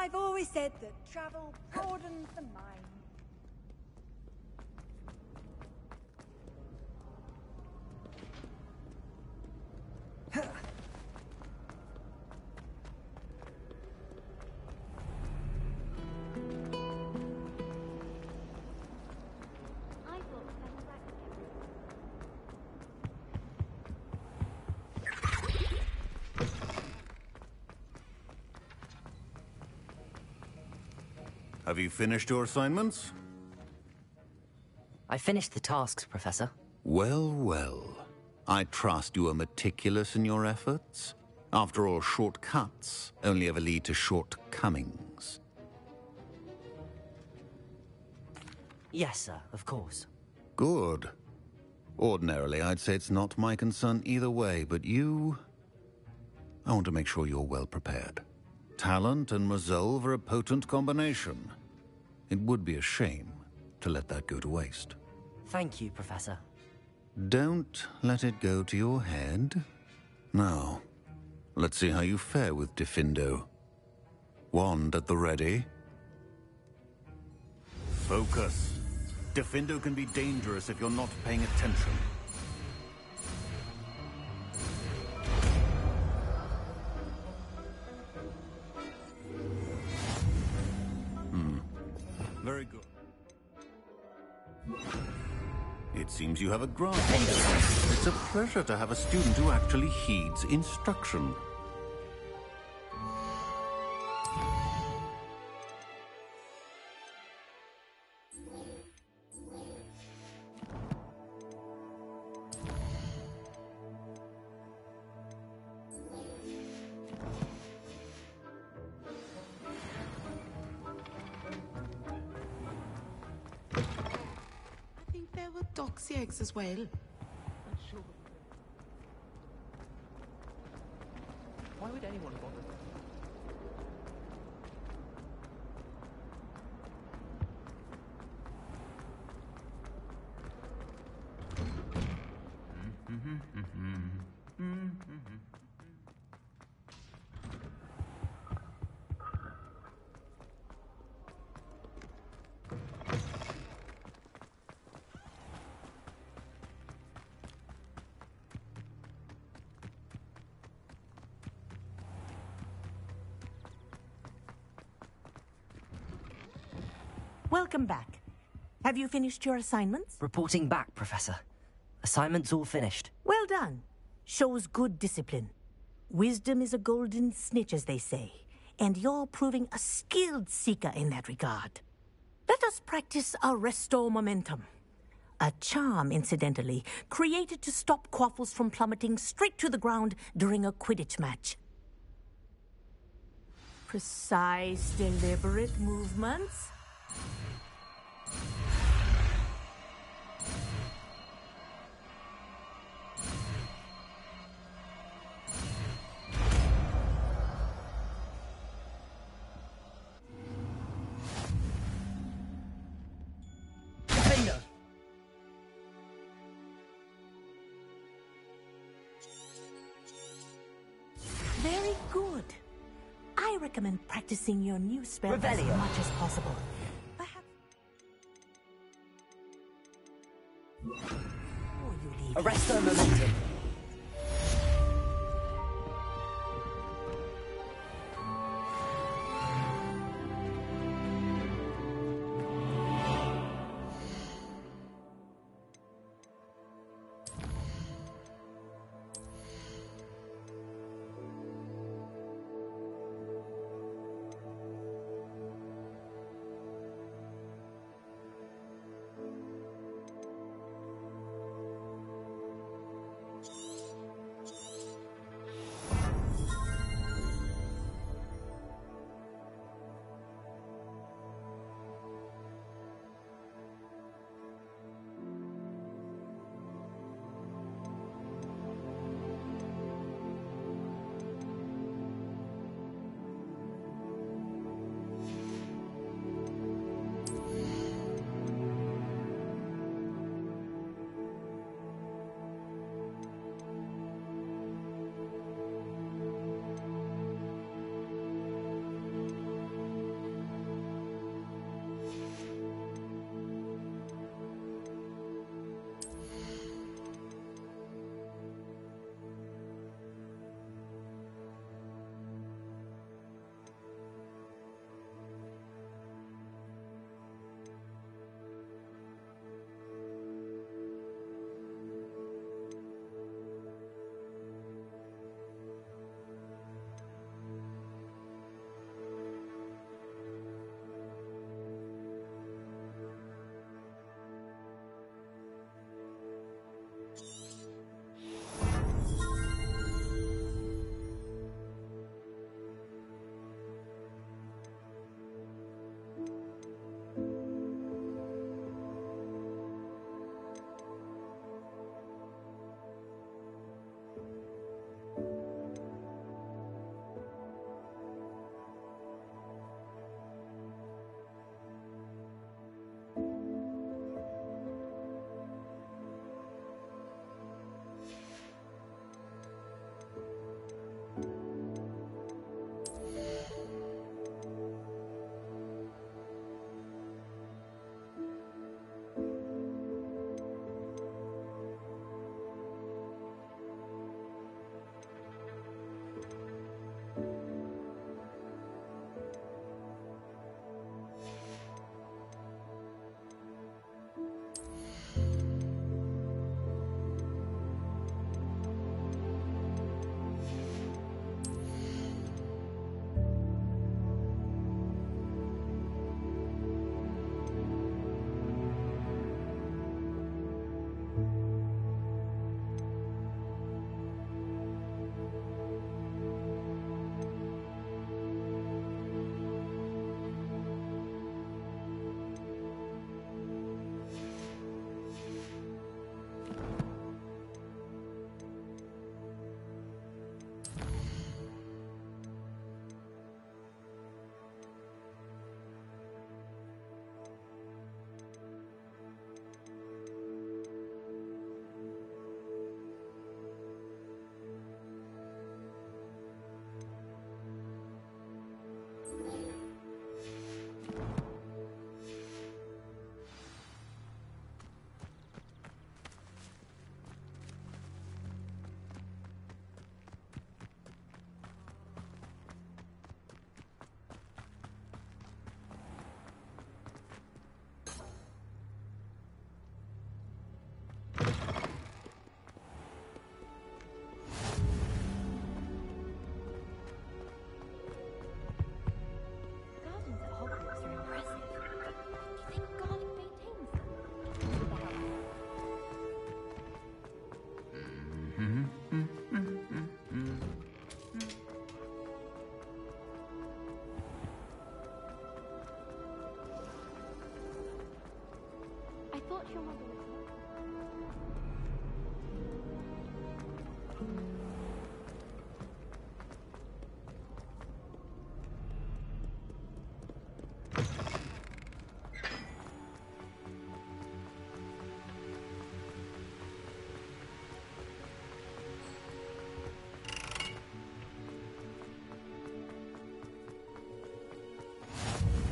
I've always said that travel broadens the mind. Have you finished your assignments? I finished the tasks, Professor. Well, well. I trust you are meticulous in your efforts. After all, shortcuts only ever lead to shortcomings. Yes, sir, of course. Good. Ordinarily, I'd say it's not my concern either way, but you... I want to make sure you're well prepared. Talent and resolve are a potent combination. It would be a shame to let that go to waste. Thank you, Professor. Don't let it go to your head. Now, let's see how you fare with Diffindo. Wand at the ready. Focus. Diffindo can be dangerous if you're not paying attention. Very good. It seems you have a grasp. It's a pleasure to have a student who actually heeds instruction. Doxy eggs as well. Why would anyone bother? Welcome back. Have you finished your assignments? Reporting back, Professor. Assignments all finished. Well done. Shows good discipline. Wisdom is a golden snitch, as they say, and you're proving a skilled seeker in that regard. Let us practice our Restore Momentum. A charm, incidentally, created to stop quaffles from plummeting straight to the ground during a Quidditch match. Precise, deliberate movements. Very good. I recommend practicing your new spell as much as possible. Perhaps... Before you leave... Arrest their momentum.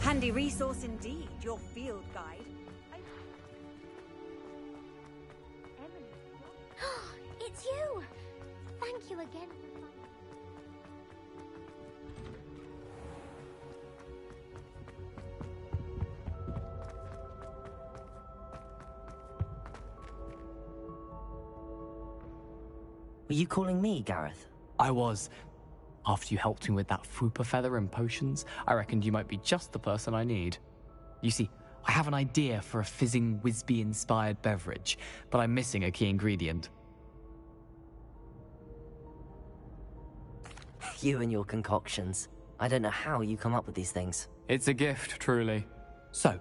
Handy resource indeed, your field guide. It's you! Thank you again. Were you calling me, Gareth? I was. After you helped me with that Fupa feather and potions, I reckoned you might be just the person I need. You see, I have an idea for a fizzing Wisby-inspired beverage, but I'm missing a key ingredient. You and your concoctions. I don't know how you come up with these things. It's a gift, truly. So,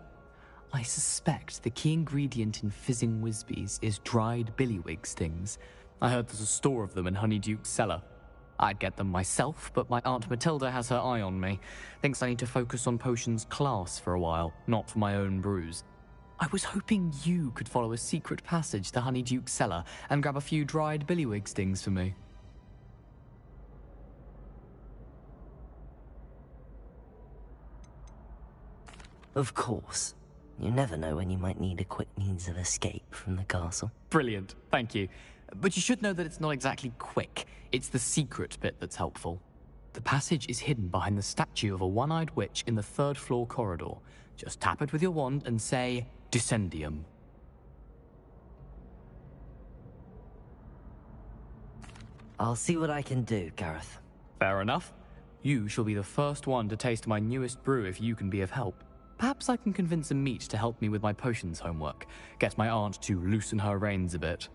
I suspect the key ingredient in fizzing Wisbies is dried billywig stings. I heard there's a store of them in Honeyduke's cellar. I'd get them myself, but my Aunt Matilda has her eye on me. Thinks I need to focus on potions class for a while, not for my own brews. I was hoping you could follow a secret passage to Honeyduke's cellar and grab a few dried billywig stings for me. Of course. You never know when you might need a quick means of escape from the castle. Brilliant, thank you. But you should know that it's not exactly quick. It's the secret bit that's helpful. The passage is hidden behind the statue of a one-eyed witch in the third-floor corridor. Just tap it with your wand and say, Descendium. I'll see what I can do, Gareth. Fair enough. You shall be the first one to taste my newest brew if you can be of help. Perhaps I can convince a meat to help me with my potions homework. Get my aunt to loosen her reins a bit.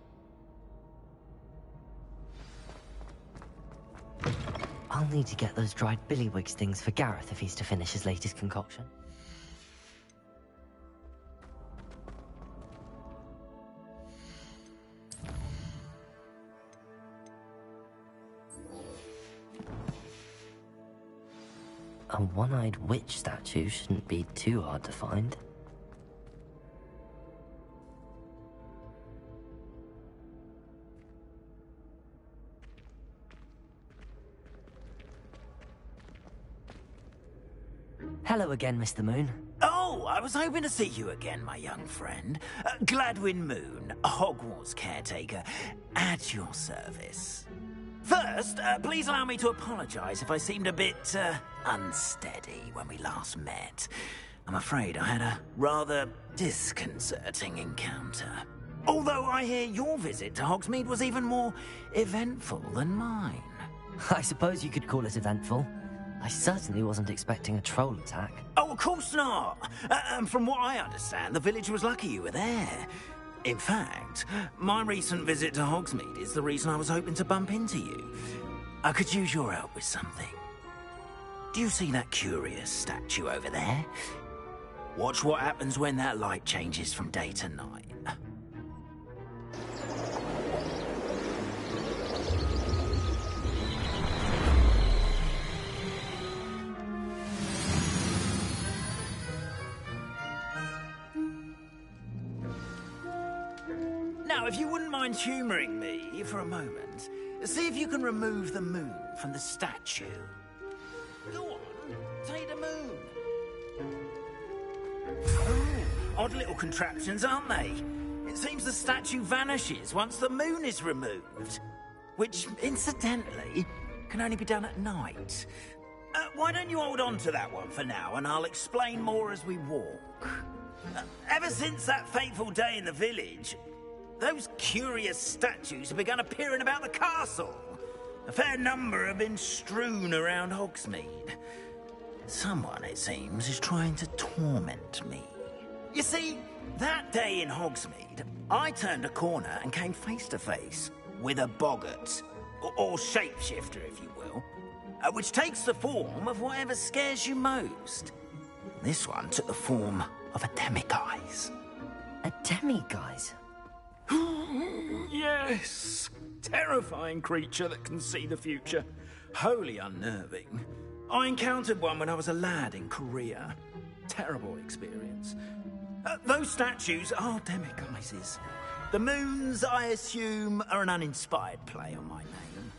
I'll need to get those dried billywig stings for Gareth if he's to finish his latest concoction. A one-eyed witch statue shouldn't be too hard to find. Hello again, Mr. Moon. Oh, I was hoping to see you again, my young friend. Gladwin Moon, Hogwarts caretaker, at your service. First, please allow me to apologize if I seemed a bit, unsteady when we last met. I'm afraid I had a rather disconcerting encounter. Although I hear your visit to Hogsmeade was even more eventful than mine. I suppose you could call it eventful. I certainly wasn't expecting a troll attack. Oh, of course not. From what I understand, the village was lucky you were there. In fact, my recent visit to Hogsmeade is the reason I was hoping to bump into you. I could use your help with something. Do you see that curious statue over there? Watch what happens when that light changes from day to night. Now, if you wouldn't mind humouring me for a moment, see if you can remove the moon from the statue. Go on, take the moon. Oh, odd little contraptions, aren't they? It seems the statue vanishes once the moon is removed. Which, incidentally, can only be done at night. Why don't you hold on to that one for now, and I'll explain more as we walk. Ever since that fateful day in the village, those curious statues have begun appearing about the castle. A fair number have been strewn around Hogsmeade. Someone, it seems, is trying to torment me. You see, that day in Hogsmeade, I turned a corner and came face to face with a boggart, or shapeshifter, if you will, which takes the form of whatever scares you most. This one took the form of a demiguise. A demiguise? Yes! Terrifying creature that can see the future. Wholly unnerving. I encountered one when I was a lad in Korea. Terrible experience. Those statues are demiguises. The moons, I assume, are an uninspired play on my name.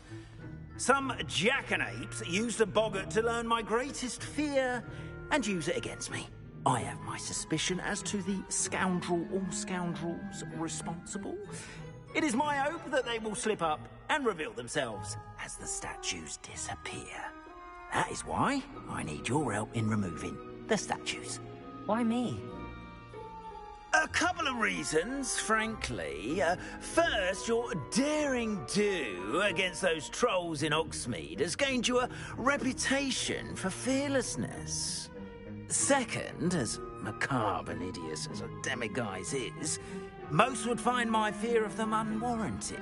Some jackanapes used a boggart to learn my greatest fear and use it against me. I have my suspicion as to the scoundrel or scoundrels responsible. It is my hope that they will slip up and reveal themselves as the statues disappear. That is why I need your help in removing the statues. Why me? A couple of reasons, frankly. First, your daring do against those trolls in Oxmead has gained you a reputation for fearlessness. Second, as macabre and hideous as a demiguise is, most would find my fear of them unwarranted.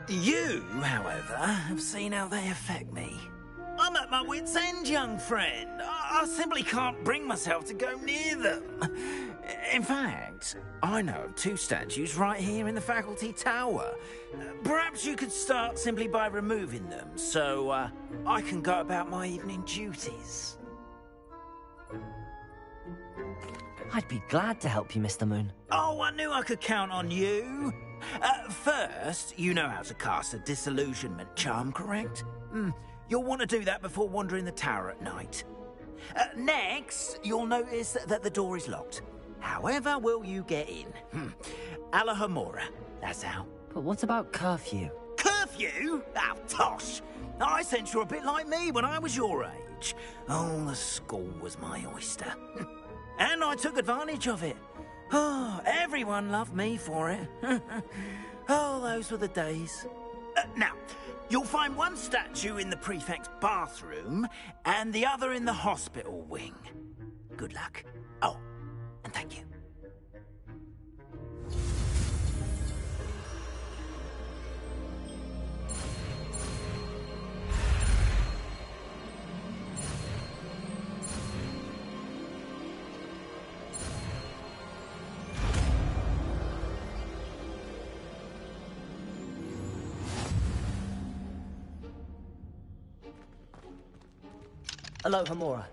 You, however, have seen how they affect me. I'm at my wit's end, young friend. I simply can't bring myself to go near them. In fact, I know of 2 statues right here in the faculty tower. Perhaps you could start simply by removing them, so I can go about my evening duties. I'd be glad to help you, Mr. Moon. Oh, I knew I could count on you. First, you know how to cast a disillusionment charm, correct? You'll want to do that before wandering the tower at night. Next, you'll notice that the door is locked. However will you get in? Alahomora, that's how. But what about curfew? Curfew? Oh, tosh! I sense you're a bit like me when I was your age. Oh, the school was my oyster. And I took advantage of it. Oh, everyone loved me for it. Oh, those were the days. Now, you'll find one statue in the prefect's bathroom and the other in the hospital wing. Good luck. Oh, and thank you. Alohomora.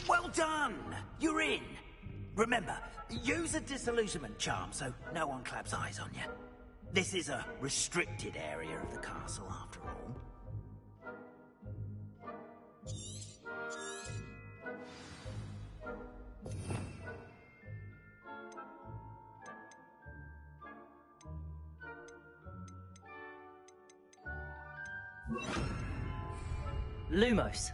Well done! You're in. Remember, use a disillusionment charm so no one claps eyes on you. This is a restricted area of the castle, after all. Lumos.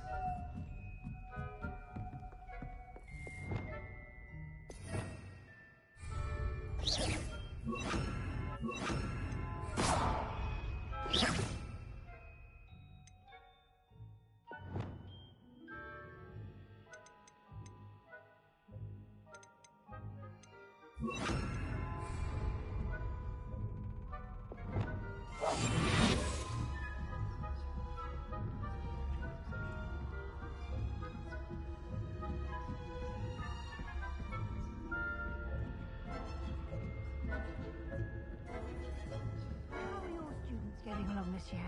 Getting along this year.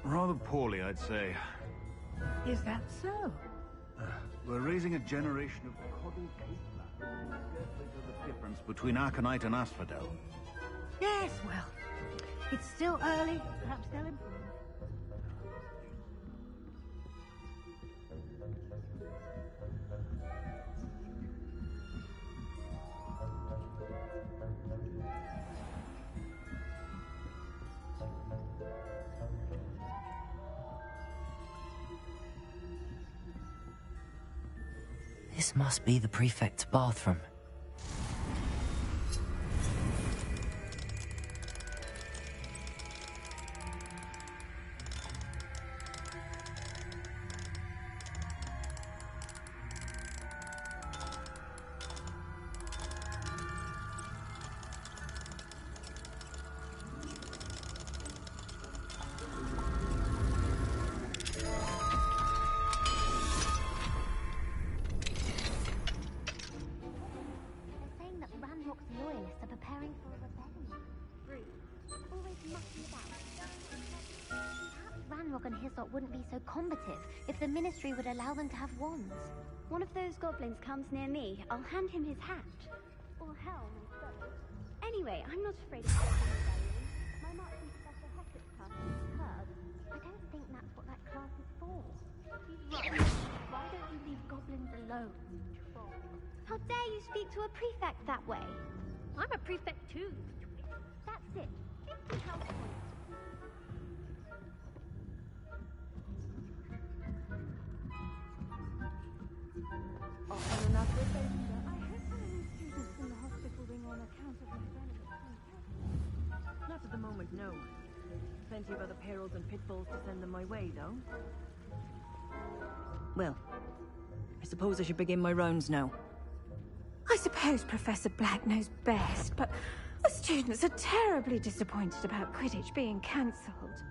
Rather poorly, I'd say. Is that so? We're raising a generation of coddled cape lads who scarcely know the difference between Aconite and Asphodel. Yes, well, it's still early. Perhaps they'll improve. This must be the prefect's bathroom. Wouldn't be so combative if the Ministry would allow them to have wands. One of those goblins comes near me, I'll hand him his hat. Or helm instead. Anyway, I'm not afraid of fighting rebellion. My marksman Professor Hector's class is curb. I don't think that's what that class is for. He's right. Why don't you leave goblins alone, you troll? How dare you speak to a prefect that way? I'm a prefect too. That's it. Get the house points. Often enough, I hope there are students in the hospital wing on account of my venomous. Not at the moment, no. Plenty of other perils and pitfalls to send them my way, though. Well, I suppose I should begin my rounds now. I suppose Professor Black knows best, but the students are terribly disappointed about Quidditch being cancelled.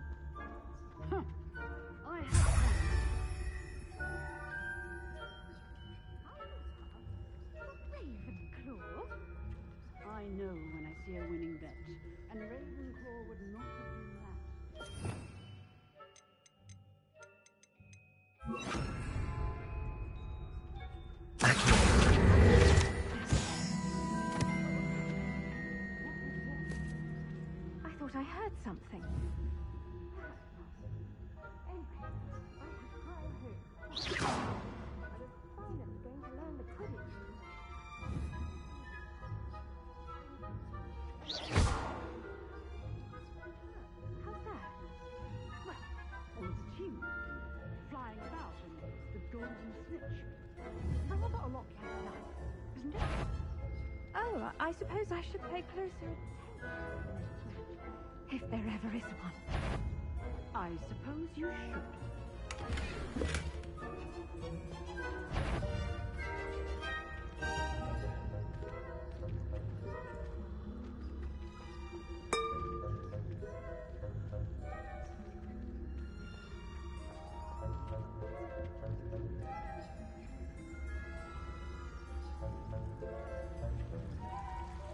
Huh. I have... I know when I see a winning bet, and Ravenclaw would not have been I thought I heard something. Anyway, I have high hopes. I was finally going to learn the Quidditch. How's that? Well, all the achievement, flying about, and the golden snitch. Rather a lot like that, isn't it? Oh, I suppose I should pay closer attention if there ever is one. I suppose you should.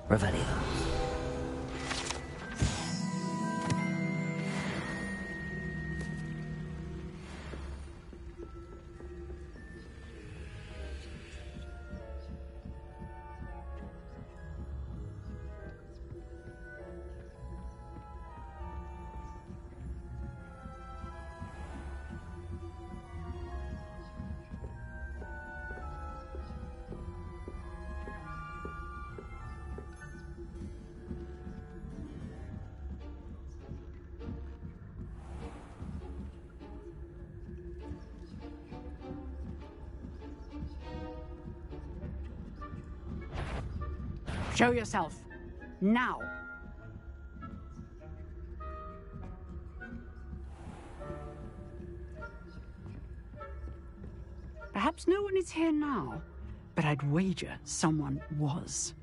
Revelio. Show yourself. Now. Perhaps no one is here now, but I'd wager someone was.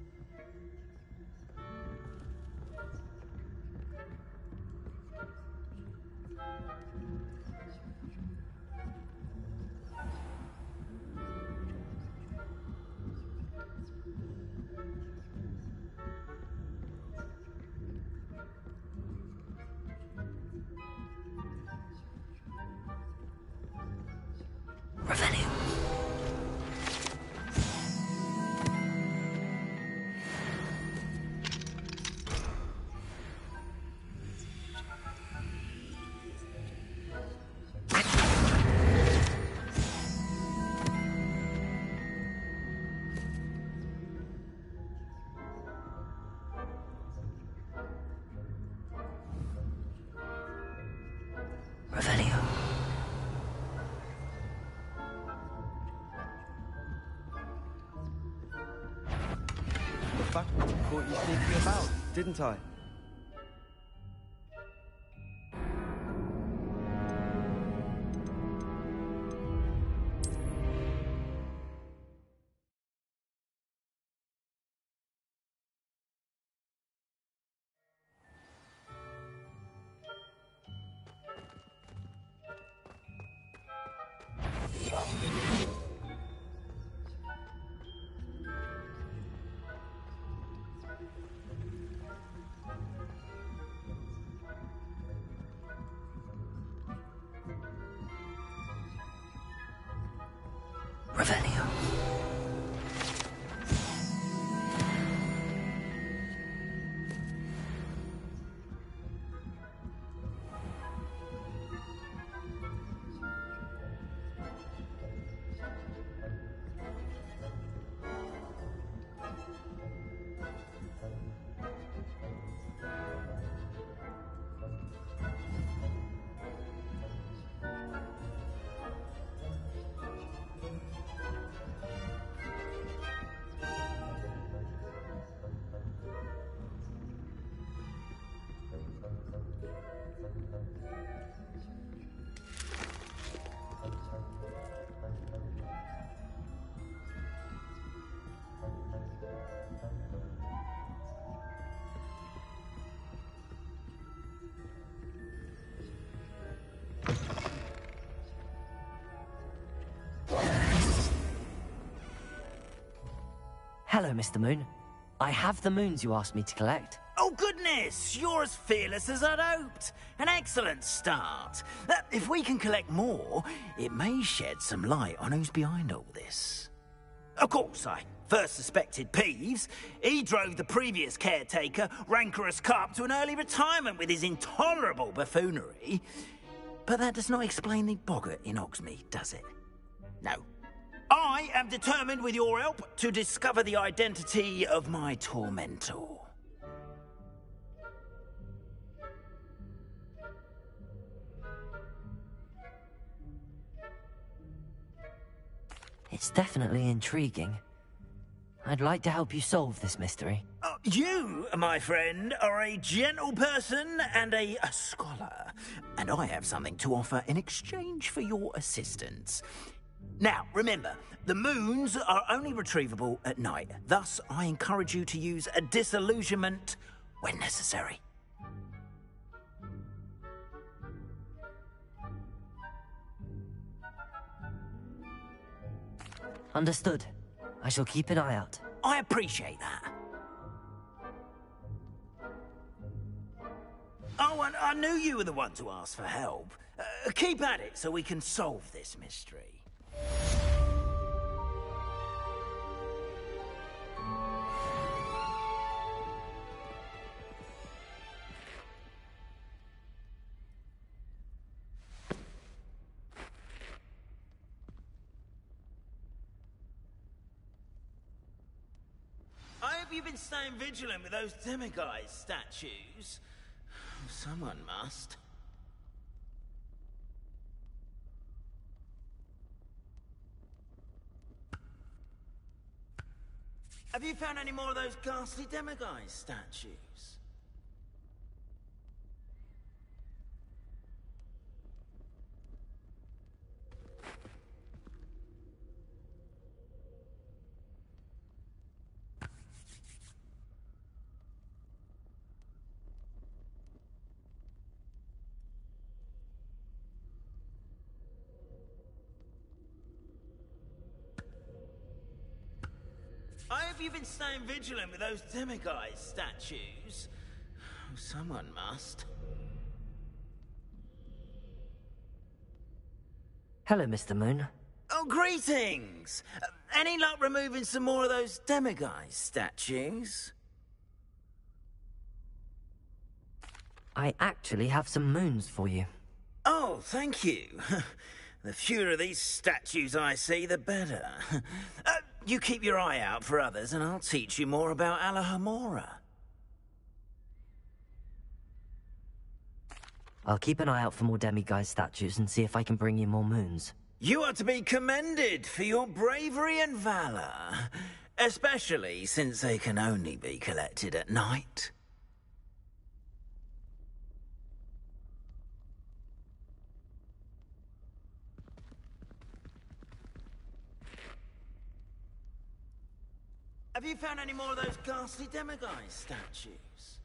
Revelio. Revelio. didn't I? Revelio. Hello, Mr. Moon. I have the moons you asked me to collect. Oh, goodness! You're as fearless as I'd hoped. An excellent start. If we can collect more, it may shed some light on who's behind all this. Of course, I first suspected Peeves. He drove the previous caretaker, Rancorous Carp, to an early retirement with his intolerable buffoonery. But that does not explain the boggart in Hogsmeade, does it? No. I am determined, with your help, to discover the identity of my tormentor. It's definitely intriguing. I'd like to help you solve this mystery. You, my friend, are a gentle person and a scholar, and I have something to offer in exchange for your assistance. Now, remember, the moons are only retrievable at night. Thus, I encourage you to use a disillusionment when necessary. Understood. I shall keep an eye out. I appreciate that. Oh, and I knew you were the one to ask for help. Keep at it so we can solve this mystery. I hope you've been staying vigilant with those demiguise statues. Someone must. Have you found any more of those ghastly demiguise statues? I hope you've been staying vigilant with those demiguise statues. Someone must. Hello, Mr. Moon. Oh, greetings! Any luck removing some more of those demiguise statues? I actually have some moons for you. Oh, thank you. The fewer of these statues I see, the better. You keep your eye out for others, and I'll teach you more about Alahamora. I'll keep an eye out for more demiguise statues and see if I can bring you more moons. You are to be commended for your bravery and valor, especially since they can only be collected at night. Have you found any more of those ghastly demiguise statues?